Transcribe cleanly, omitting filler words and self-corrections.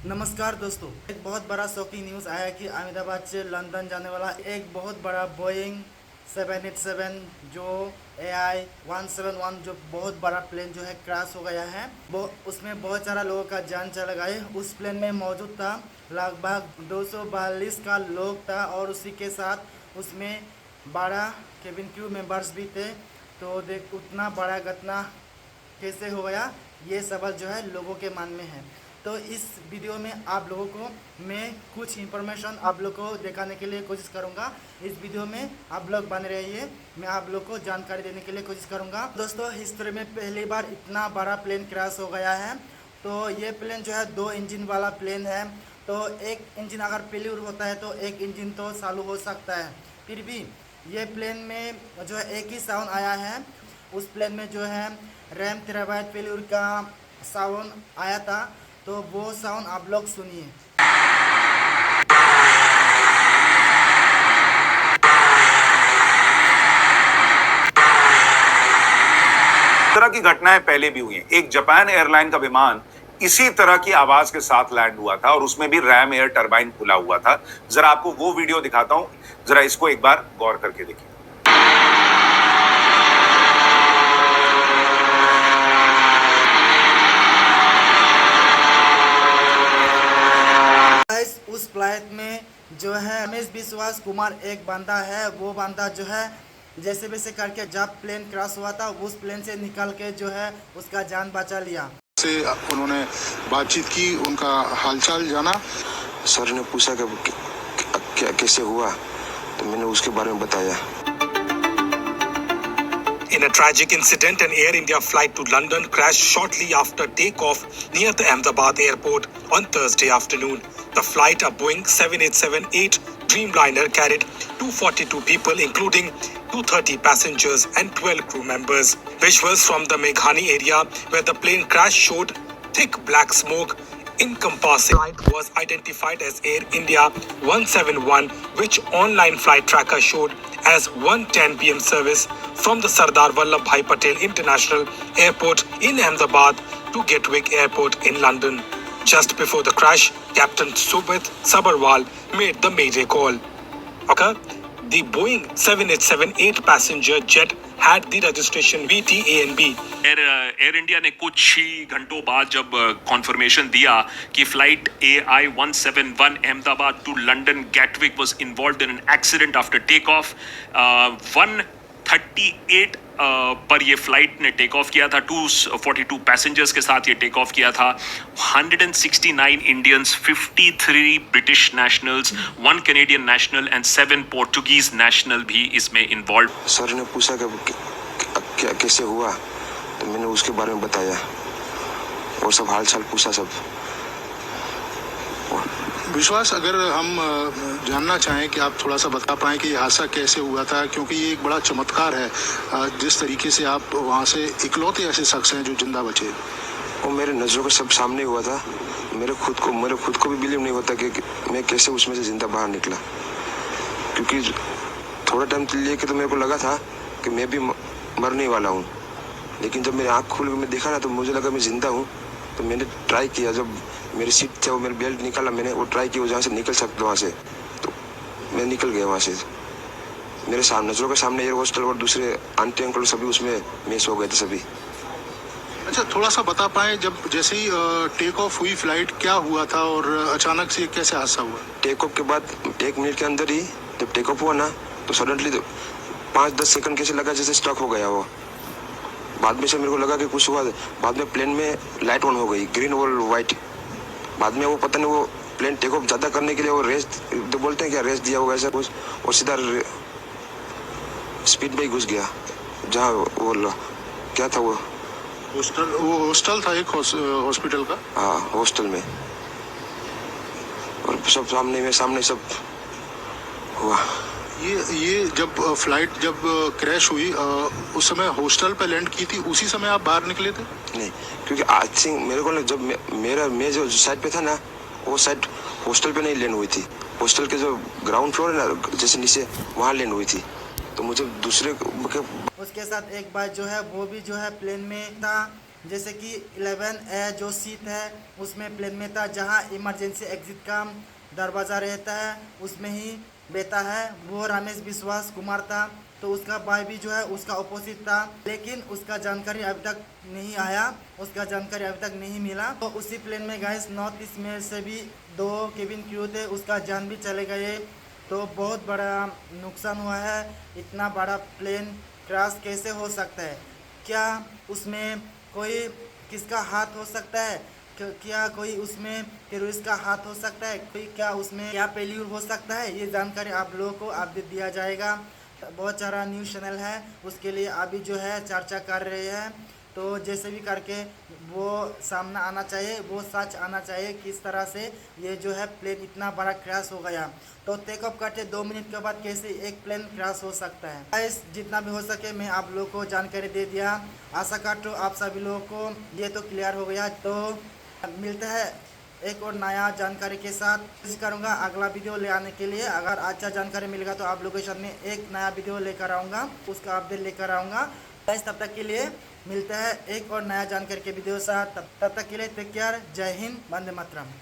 नमस्कार दोस्तों, एक बहुत बड़ा शॉकिंग न्यूज़ आया कि अहमदाबाद से लंदन जाने वाला एक बहुत बड़ा बोइंग 787 जो AI 171 जो बहुत बड़ा प्लेन जो है क्रैश हो गया है। वो उसमें बहुत सारा लोगों का जान चला गया है। उस प्लेन में मौजूद था लगभग 242 का लोग था और उसी के साथ उसमें 12 केबिन क्रू मेंबर्स भी थे। तो देख उतना बड़ा घटना कैसे हो गया, ये सवाल जो है लोगों के मन में है। तो इस वीडियो में आप लोगों को मैं कुछ इन्फॉर्मेशन आप लोग को दिखाने के लिए कोशिश करूंगा। इस वीडियो में आप लोग बने रहिए, मैं आप लोग को जानकारी देने के लिए कोशिश करूंगा। दोस्तों, हिस्ट्री में पहली बार इतना बड़ा प्लेन क्रैश हो गया है। तो ये प्लेन जो है 2 इंजन वाला प्लेन है। तो एक इंजन अगर फेल्यूर होता है तो एक इंजन तो चालू हो सकता है। फिर भी ये प्लेन में जो है एक ही साउंड आया है। उस प्लेन में जो है रैम टेराबाइट फेल्यूर का साउंड आया था। तो वो साउंड आप लोग सुनिए। तरह की घटनाएं पहले भी हुई हैं। एक जापान एयरलाइन का विमान इसी तरह की आवाज के साथ लैंड हुआ था और उसमें भी रैम एयर टरबाइन खुला हुआ था। जरा आपको वो वीडियो दिखाता हूं, जरा इसको एक बार गौर करके देखिए। उस फ्लाइट में जो है रमेश विश्वास कुमार एक बंदा है। वो बंदा जो है जैसे वैसे करके जब प्लेन क्रैश हुआ था उस प्लेन से निकल के जो है उसका जान बचा लिया। से उन्होंने बातचीत की, उनका हालचाल जाना। सर ने पूछा कि क्या कैसे हुआ, तो मैंने उसके बारे में बताया। In a tragic incident, an Air India flight to London crashed shortly after takeoff near the Ahmedabad airport on Thursday afternoon. The flight, a Boeing 787-8 Dreamliner, carried 242 people, including 230 passengers and 12 crew members. Visuals from the Meghani area where the plane crash showed thick black smoke encompassing. Flight was identified as Air India 171, which online flight tracker showed as 1:10 p.m. service from the Sardar Vallabhbhai Patel International Airport in Ahmedabad to Gatwick Airport in London. Just before the crash, Captain Subhit Sabharwal made the mayday call. Okay? The Boeing 787-8 passenger jet had the registration VTANB. Air India ने कुछ ही घंटों बाद जब confirmation दिया कि flight AI 171 Ahmedabad to London Gatwick was involved in an accident after take off 1:38 पर ये फ्लाइट ने टेक ऑफ किया था। 242 पैसेंजर्स के साथ ये टेक ऑफ किया था। 169 Indians, 53 British nationals, 1 Canadian national and 7 Portuguese national भी इसमें इन्वॉल्व। सर ने पूछा कि क्या कैसे हुआ, तो मैंने उसके बारे में बताया और सब हालचाल पूछा सब। विश्वास, अगर हम जानना चाहें कि आप थोड़ा सा बता पाएं कि ये हादसा कैसे हुआ था, क्योंकि ये एक बड़ा चमत्कार है जिस तरीके से आप वहाँ से इकलौते ऐसे शख्स हैं जो जिंदा बचे। वो मेरे नज़रों के सब सामने हुआ था। मेरे खुद को भी बिलीव नहीं होता कि मैं कैसे उसमें से जिंदा बाहर निकला, क्योंकि थोड़ा टाइम लेके तो मेरे को लगा था कि मैं भी मरने वाला हूँ। लेकिन जब मेरी आँख खुल के मैं देखा ना, तो मुझे लगा मैं जिंदा हूँ। तो मैंने ट्राई किया, जब मेरी सीट थे वो मेरे बेल्ट निकाला, मैंने वो ट्राई किया जहाँ से निकल सकता वहाँ से, तो मैं निकल गया वहाँ से। मेरे सामने नजरों के सामने एयर होस्टल और दूसरे आंटी अंकल सभी उसमें मिस हो गए थे सभी। अच्छा, थोड़ा सा बता पाएं, जब जैसे ही टेक ऑफ हुई फ्लाइट, क्या हुआ था और अचानक से कैसे हादसा हुआ? टेक ऑफ के बाद 1 मिनट के अंदर ही जब टेक ऑफ हुआ ना, तो सडनली 5-10 सेकंड कैसे लगा जैसे स्टक हो गया वो। बाद में से मेरे को लगा कि कुछ हुआ। बाद में प्लेन में लाइट ऑन हो गई, ग्रीन और वाइट। बाद में वो पता नहीं वो प्लेन टेक ऑफ ज़्यादा करने के लिए वो रेस तो बोलते हैं क्या, रेस दिया होगा ऐसा कुछ, और सीधा स्पीड में ही घुस गया जहाँ वो क्या था वो हॉस्टल था, एक हॉस्पिटल का। हाँ, हॉस्टल में। और सब सामने सब हुआ। ये जब फ्लाइट जब क्रैश हुई उस समय हॉस्टल पे लैंड की थी, उसी समय आप बाहर निकले थे? नहीं, क्योंकि आई थिंक मेरे को जब मैं जो साइड पे था ना, वो साइड हॉस्टल पे नहीं लैंड हुई थी। हॉस्टल के जो ग्राउंड फ्लोर है ना, जैसे नीचे, वहाँ लैंड हुई थी। तो मुझे दूसरे उसके साथ एक बात जो है वो भी जो है प्लेन में था जैसे कि 11A जो सीट है उसमें प्लेन में था, जहां इमरजेंसी एग्जिट का दरवाज़ा रहता है उसमें ही बैठा है। वो रमेश विश्वास कुमार था, तो उसका भाई भी जो है उसका अपोजिट था, लेकिन उसका जानकारी अभी तक नहीं आया, उसका जानकारी अभी तक नहीं मिला। तो उसी प्लेन में गाइस नॉर्थ ईस्ट में से भी 2 केबिन क्रू थे, उसका जान भी चले गए। तो बहुत बड़ा नुकसान हुआ है। इतना बड़ा प्लेन क्रैश कैसे हो सकता है? क्या उसमें कोई किसका हाथ हो सकता है? क्या कोई उसमें टेररिस्ट का हाथ हो सकता है? कोई क्या उसमें क्या फेल्यूर हो सकता है? ये जानकारी आप लोगों को अपडेट दिया जाएगा। बहुत सारा न्यूज़ चैनल है उसके लिए अभी जो है चर्चा कर रहे हैं। तो जैसे भी करके वो सामना आना चाहिए, वो सच आना चाहिए किस तरह से ये जो है प्लेन इतना बड़ा क्रैश हो गया। तो टेक ऑफ करते 2 मिनट के बाद कैसे एक प्लेन क्रैश हो सकता है? गाइस जितना भी हो सके मैं आप लोगों को जानकारी दे दिया। आशा करता हूँ आप सभी लोगों को ये तो क्लियर हो गया। तो मिलता है एक और नया जानकारी के साथ। कोशिश करूँगा अगला वीडियो ले आने के लिए। अगर अच्छा जानकारी मिलेगा तो आप लोगों के सामने एक नया वीडियो लेकर आऊँगा, उसका अपडेट लेकर आऊँगा। तब तक के लिए मिलता है एक और नया जानकारी के वीडियो साथ। तब तक के लिए टेक केयर। जय हिंद, वंदे मातरम।